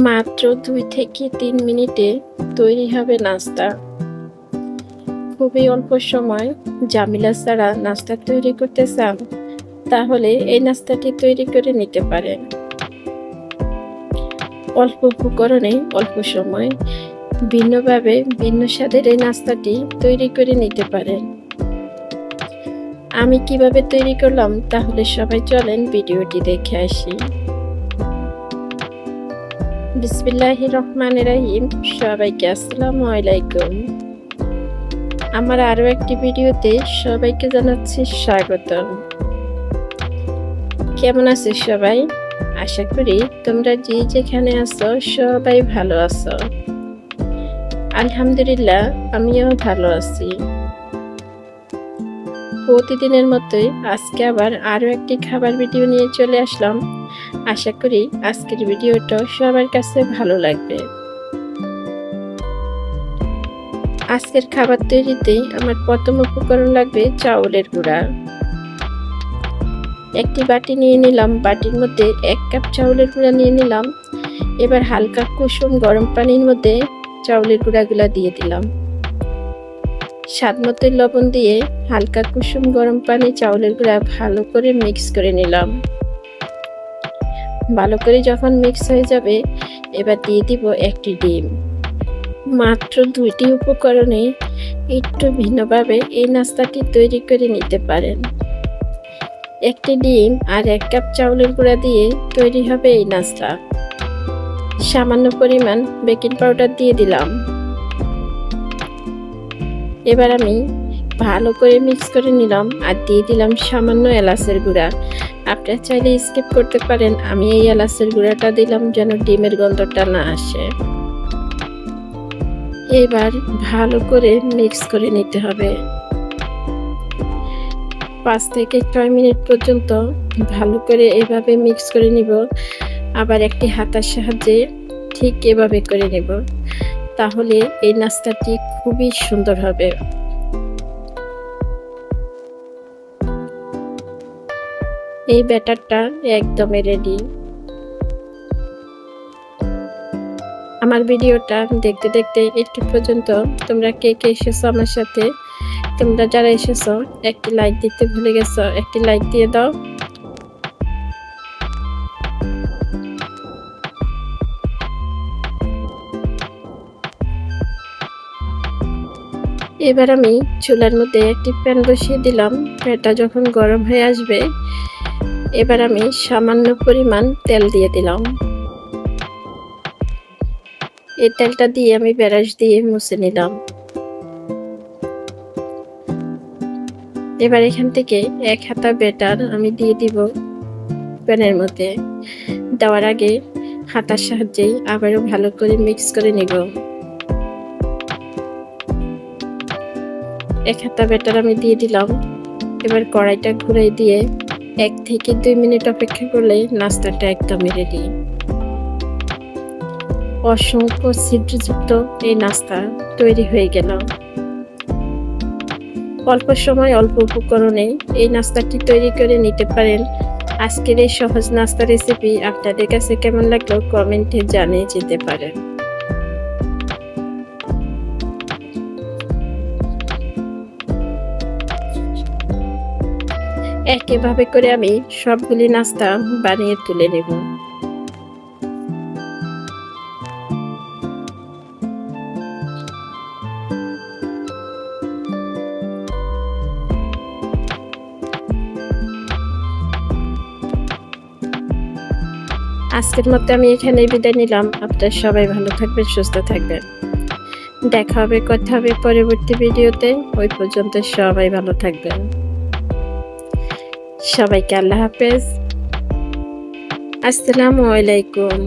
মাত্র ২ থেকে ৩ মিনিটে তৈরি হবে নাস্তা। খুবই অল্প সময় জামিলা ছাড়া নাস্তা তৈরি করতে চান, তাহলে এই নাস্তাটি তৈরি করে নিতে পারেন। অল্প উপকরণে অল্প সময় ভিন্নভাবে ভিন্ন স্বাদের এই নাস্তাটি তৈরি করে নিতে পারেন। আমি কিভাবে তৈরি করলাম তাহলে সবাই চলেন ভিডিওটি দেখে আসি। বিসমিল্লাহির রহমানির রহিম। সবাইকে আসসালামু আলাইকুম। আমার আরও একটি ভিডিওতে সবাইকে জানাচ্ছি স্বাগতম। কেমন আছো সবাই? আশা করি তোমরা যে যেখানে আছো সবাই ভালো আছো। আলহামদুলিল্লাহ, আমিও ভালো আছি। প্রতিদিনের মতোই আজকে আবার আরও একটি খাবার ভিডিও নিয়ে চলে আসলাম। আশা করি আজকের ভিডিওটা সবার কাছে ভালো লাগবে। আজকের খাবার তৈরিতে আমার প্রথম উপকরণ লাগবে চাউলের গুঁড়া। একটি বাটি নিয়ে নিলাম, বাটির মধ্যে 1 কাপ চাউলের গুঁড়া নিয়ে নিলাম। এবার হালকা কুসুম গরম পানির মধ্যে চাউলের গুঁড়াগুলা দিয়ে দিলাম। স্বাদ মতো লবণ দিয়ে হালকা কুসুম গরম পানি চাউলের গুঁড়া ভালো করে মিক্স করে নিলাম। ভালো করে যখন মিক্স হয়ে যাবে, এবার দিয়ে দিব একটি ডিম। মাত্র 2টি উপকরণে একটু ভিন্নভাবে এই নাস্তাটি তৈরি করে নিতে পারেন। একটি ডিম আর 1 কাপ চাউলের গুঁড়া দিয়ে তৈরি হবে এই নাস্তা। সামান্য পরিমাণ বেকিং পাউডার দিয়ে দিলাম। এবার আমি ভালো করে মিক্স করে নিলাম আর দিয়ে দিলাম সামান্য এলাচের গুঁড়া। আপনারা চাইলে স্কিপ করতে পারেন, আমি এই এলাচের গুঁড়াটা দিলাম যেন ডিমের গন্ধটা না আসে। এবার ভালো করে মিক্স করে নিতে হবে। 5 থেকে 6 মিনিট পর্যন্ত ভালো করে এভাবে মিক্স করে নিব। আবার একটি হাতার সাহায্যে ঠিক এভাবে করে নেব, তাহলে এই নাস্তাটি খুবই সুন্দর হবে। এই ব্যাটারটা একদমই রেডি। আমার ভিডিওটা দেখতে দেখতে একটু পর্যন্ত তোমরা কে কে এসেছো আমার সাথে? তোমরা যারা এসেছো একটি লাইক দিতে ভুলে গেছো, একটি লাইক দিয়ে দাও। এবার আমি চুলার মধ্যে একটি প্যান বসিয়ে দিলাম। প্যানটা যখন গরম হয়ে আসবে, এবার আমি সামান্য পরিমাণ তেল দিয়ে দিলাম। এই তেলটা দিয়ে আমি ব্রাশ দিয়ে মুছে নিলাম। এবার এখান থেকে 1 হাতা ব্যাটার আমি দিয়ে দিব প্যানের মধ্যে। দেওয়ার আগে হাতার সাহায্যে আবারও ভালো করে মিক্স করে নিব। 1 হাতা ব্যাটার আমি দিয়ে দিলাম। এবার কড়াইটা ঘুরিয়ে দিয়ে 1 থেকে 2 মিনিট অপেক্ষা করলে নাস্তাটা একদমই রেডি। অসংখ্য ছিদ্রযুক্ত এই নাস্তা তৈরি হয়ে গেল। অল্প সময় অল্প উপকরণে এই নাস্তাটি তৈরি করে নিতে পারেন। আজকের এই সহজ নাস্তা রেসিপি আপনাদের কাছে কেমন লাগলো কমেন্টে জানিয়ে যেতে পারেন। একইভাবে করে আমি সবগুলি নাস্তা বানিয়ে তুলে নেব। আজকের মতো আমি এখানে বিদায় নিলাম। আপনারা সবাই ভালো থাকবেন, সুস্থ থাকবেন। দেখা হবে, কথা হবে পরবর্তী ভিডিওতে। ওই পর্যন্ত সবাই ভালো থাকবেন। সবাইকে আল্লাহ হাফেজ। আসসালামু আলাইকুম।